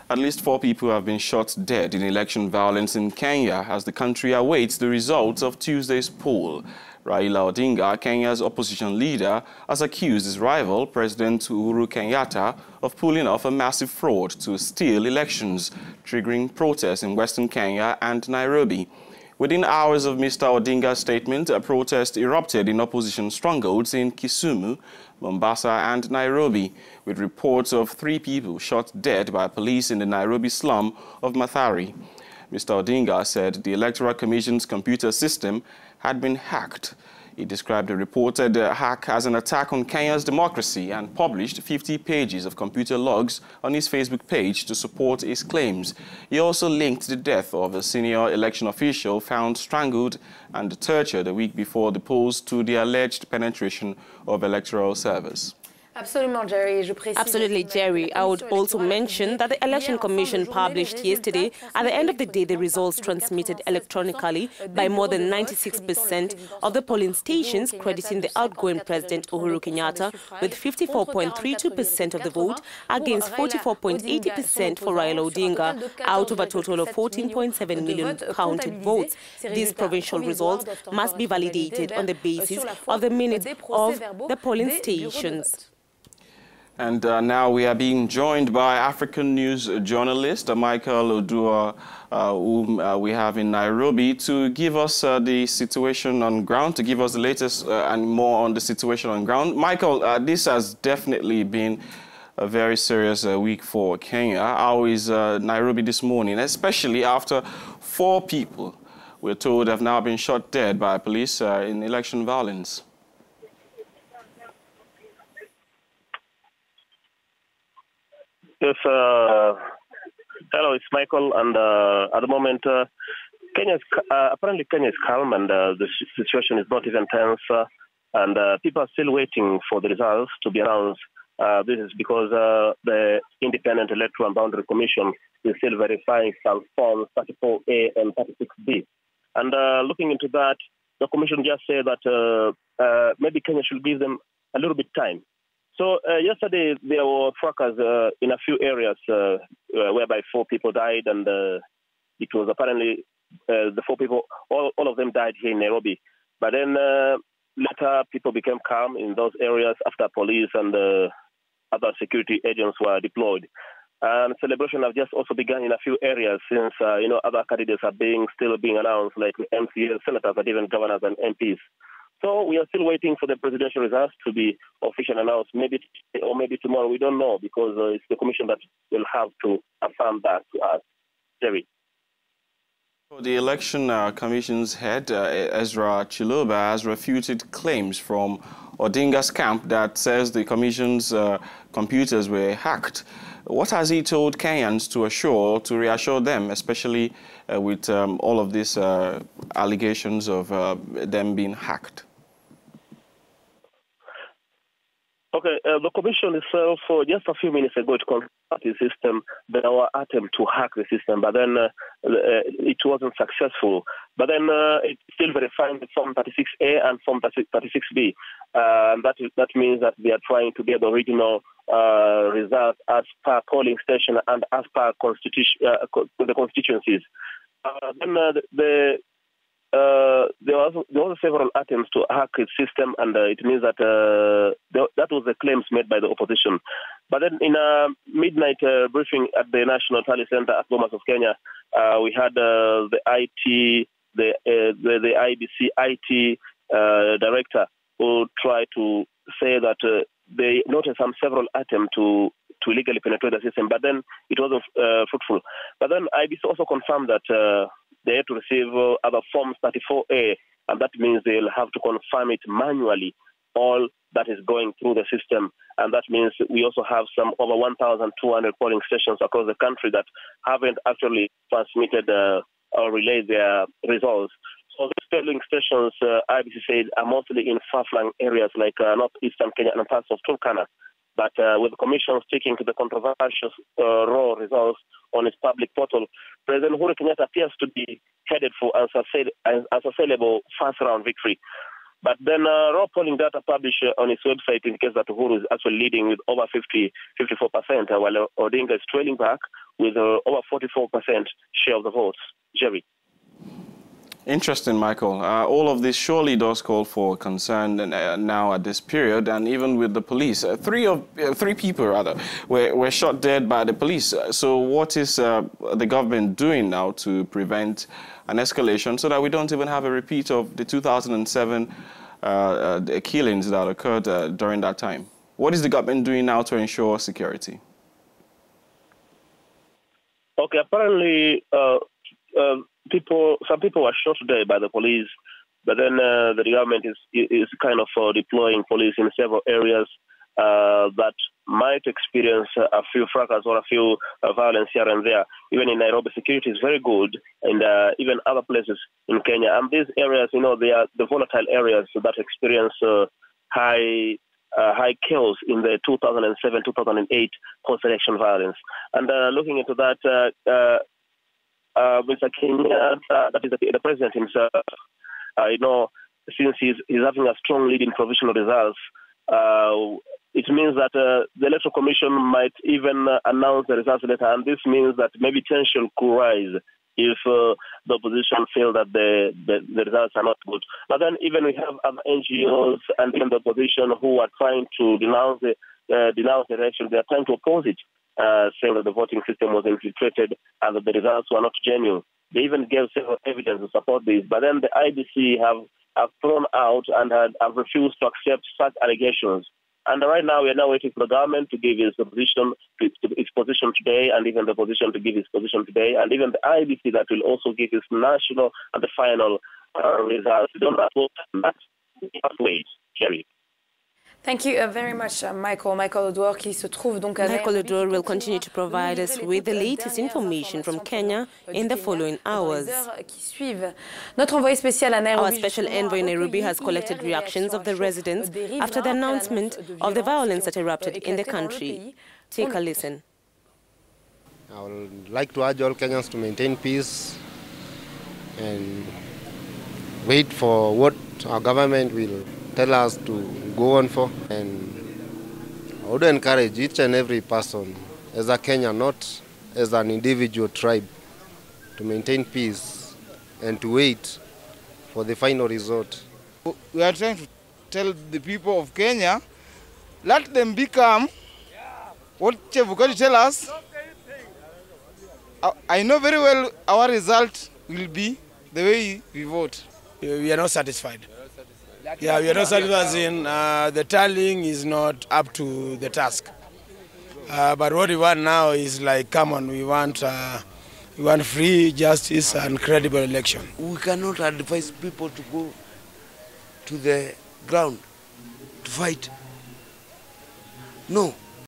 At least 4 people have been shot dead in election violence in Kenya as the country awaits the results of Tuesday's poll. Raila Odinga, Kenya's opposition leader, has accused his rival, President Uhuru Kenyatta, of pulling off a massive fraud to steal elections, triggering protests in Western Kenya and Nairobi. Within hours of Mr Odinga's statement, a protest erupted in opposition strongholds in Kisumu, Mombasa and Nairobi, with reports of 3 people shot dead by police in the Nairobi slum of Mathare. Mr Odinga said the Electoral Commission's computer system had been hacked. He described the reported hack as an attack on Kenya's democracy and published 50 pages of computer logs on his Facebook page to support his claims. He also linked the death of a senior election official found strangled and tortured a week before the polls to the alleged penetration of electoral servers. Absolutely, Jerry. I would also mention that the Election Commission published yesterday, at the end of the day, the results transmitted electronically by more than 96% of the polling stations, crediting the outgoing President Uhuru Kenyatta with 54.32% of the vote against 44.80% for Raila Odinga, out of a total of 14.7 million counted votes. These provincial results must be validated on the basis of the minutes of the polling stations. And now we are being joined by Africanews journalist Michael Odua, whom we have in Nairobi, to give us the situation on ground, to give us the latest and more on the situation on ground. Michael, this has definitely been a very serious week for Kenya. How is Nairobi this morning, especially after 4 people, we're told, have now been shot dead by police in election violence? Yes, hello, it's Michael, and at the moment, apparently Kenya is calm, and the situation is not even tense, and people are still waiting for the results to be announced. This is because the Independent Electoral and Boundary Commission is still verifying some forms 34A and 36B. And looking into that, the commission just said that maybe Kenya should give them a little bit time. So yesterday there were fracas in a few areas whereby 4 people died, and it was apparently the 4 people, all of them died here in Nairobi. But then later people became calm in those areas after police and other security agents were deployed. And celebration have just also begun in a few areas since other candidates are still being announced, like MCAs, senators, and even governors and MPs. So we are still waiting for the presidential results to be officially announced, maybe today or maybe tomorrow. We don't know, because it's the commission that will have to affirm that to us. Jerry. The Election Commission's head, Ezra Chiloba, has refuted claims from Odinga's camp that says the Commission's computers were hacked. What has he told Kenyans to reassure them, especially with all of these allegations of them being hacked? Okay, the commission itself, just a few minutes ago, it confirmed the system. There were attempts to hack the system, but then it wasn't successful. But then it's still verifying the Form 36A and Form 36B. That means that they are trying to get the original results as per polling station and as per the constituencies. There were several attempts to hack the system, and it means that that was the claims made by the opposition. But then in a midnight briefing at the National Tally Center at Bomas of Kenya, we had the IBC IT director who tried to say that they noticed several attempts to illegally penetrate the system, but then it wasn't fruitful. But then IBC also confirmed that they had to receive other forms 34A, and that means they'll have to confirm it manually, all that is going through the system. And that means we also have some over 1,200 polling stations across the country that haven't actually transmitted or relayed their results. So these polling stations, IBC said, are mostly in far-flung areas like northeastern Kenya and parts of Turkana. But with the commission sticking to the controversial raw results on its public portal, President Uhuru Kenyatta appears to be headed for a sustainable first-round victory. But then raw polling data published on its website indicates that Uhuru is actually leading with over 54%, while Odinga is trailing back with over 44% share of the votes. Jerry. Interesting, Michael. All of this surely does call for concern now at this period, and even with the police. Three people were shot dead by the police. So what is the government doing now to prevent an escalation so that we don't even have a repeat of the 2007 killings that occurred during that time? What is the government doing now to ensure security? Okay, apparently some people were shot today by the police, but then the government is kind of deploying police in several areas that might experience a few fracas or a few violence here and there. Even in Nairobi, security is very good, and even other places in Kenya. And these areas, you know, they are the volatile areas that experience high chaos in the 2007-2008 post-election violence. And looking into that, Mr. Kenyatta, that is the president himself, you know, since he's having a strong lead in provisional results, it means that the Electoral Commission might even announce the results later, and this means that maybe tension could rise if the opposition feel that the results are not good. But then even we have other NGOs and even the opposition who are trying to denounce the election. They are trying to oppose it, saying that the voting system was infiltrated and that the results were not genuine. They even gave several evidence to support this. But then the IBC have thrown out and have refused to accept such allegations. And right now, we are now waiting for the government to give its position today, and even the opposition to give its position today, and even the IBC that will also give its national and the final results. We don't have to wait, Jerry. Thank you very much, Michael. Michael Odwar, qui se trouve donc à Michael Odwar will continue to provide us with the latest information from Kenya in the following hours. Our special envoy in Nairobi has collected reactions of the residents after the announcement of the violence that erupted in the country. Take a listen. I would like to urge all Kenyans to maintain peace and wait for what our government will tell us to go on for. And I would encourage each and every person as a Kenyan, not as an individual tribe, to maintain peace and to wait for the final result. We are trying to tell the people of Kenya, let them be calm. What Chebukati tell us, I know very well our result will be the way we vote. We are not satisfied. Yeah, we are not satisfied. The tallying is not up to the task. But what we want now is like, come on, we want free, justice, and credible election. We cannot advise people to go to the ground to fight. No.